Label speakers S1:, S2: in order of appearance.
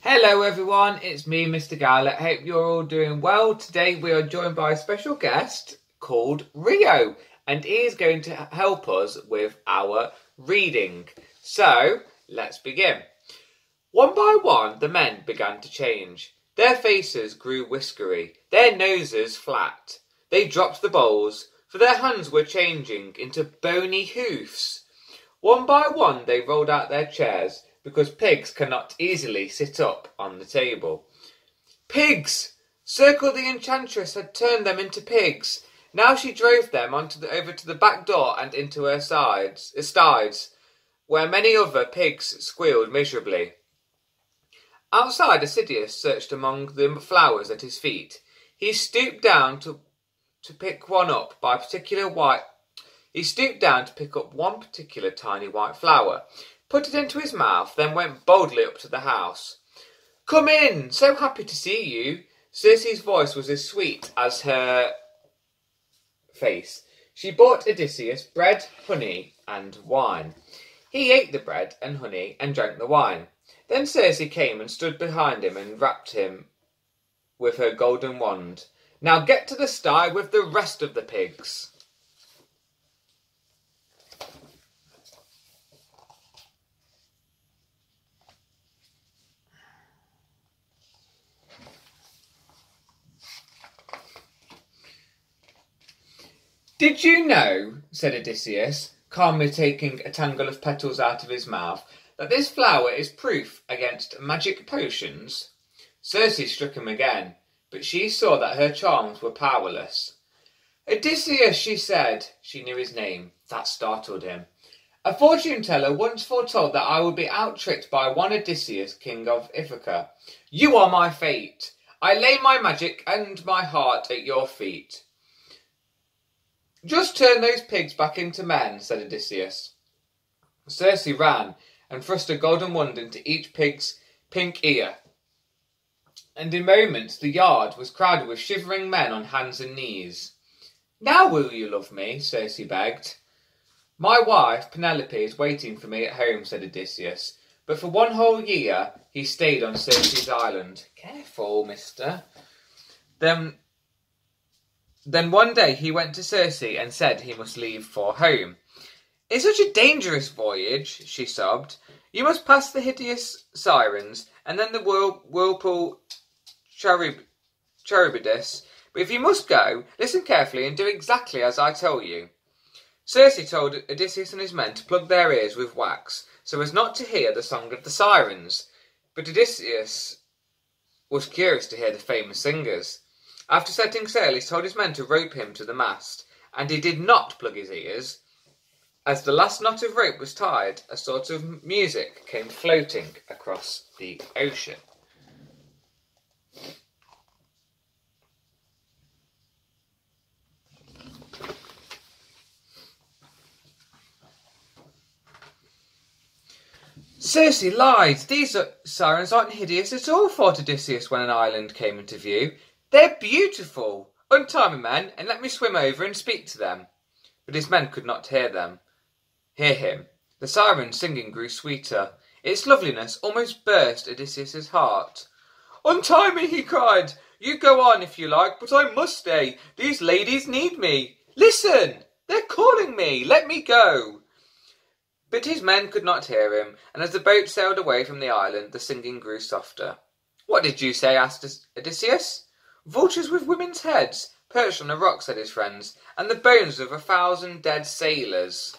S1: Hello everyone, it's me, Mr. Gowlett. Hope you're all doing well. Today we are joined by a special guest called Rio, and he is going to help us with our reading. So, let's begin. One by one, the men began to change. Their faces grew whiskery, their noses flat. They dropped the bowls, for their hands were changing into bony hoofs. One by one they rolled out their chairs, because pigs cannot easily sit up on the table. Pigs! Circle the Enchantress had turned them into pigs. Now she drove them over to the back door and into her stides, where many other pigs squealed miserably. Outside, Odyesseus searched among the flowers at his feet. He stooped down to pick one up by He stooped down to pick up one particular tiny white flower, put it into his mouth, then went boldly up to the house. "Come in! So happy to see you!" Circe's voice was as sweet as her face. She brought Odyesseus bread, honey, and wine. He ate the bread and honey and drank the wine. Then Circe came and stood behind him and rapped him with her golden wand. "Now get to the sty with the rest of the pigs." "Did you know," said Odyesseus, calmly taking a tangle of petals out of his mouth, "that this flower is proof against magic potions?" Circe struck him again, but she saw that her charms were powerless. "Odyesseus," she said. She knew his name. That startled him. "A fortune-teller once foretold that I would be out-tricked by one Odyesseus, king of Ithaca. You are my fate. I lay my magic and my heart at your feet." "Just turn those pigs back into men," said Odyesseus. Circe ran and thrust a golden wand into each pig's pink ear, and in moments the yard was crowded with shivering men on hands and knees. "Now will you love me?" Circe begged. "My wife, Penelope, is waiting for me at home," said Odyesseus. But for 1 whole year he stayed on Circe's island. Careful, mister. Then one day he went to Circe and said he must leave for home. "It's such a dangerous voyage," she sobbed. "You must pass the hideous sirens and then the whirlpool Charybdis. But if you must go, listen carefully and do exactly as I tell you." Circe told Odysseus and his men to plug their ears with wax so as not to hear the song of the sirens. But Odysseus was curious to hear the famous singers. After setting sail, he told his men to rope him to the mast, and he did not plug his ears. As the last knot of rope was tied, a sort of music came floating across the ocean. "Circe lied. These sirens aren't hideous at all," thought Odysseus when an island came into view. "They're beautiful. Untie me, men, and let me swim over and speak to them." But his men could not hear him. The siren's singing grew sweeter. Its loveliness almost burst Odysseus' heart. "Untie me," he cried. "You go on if you like, but I must stay. These ladies need me. Listen! They're calling me. Let me go." But his men could not hear him, and as the boat sailed away from the island, the singing grew softer. "What did you say?" asked Odysseus. "Vultures with women's heads, perched on a rock," said his friends, "and the bones of 1,000 dead sailors."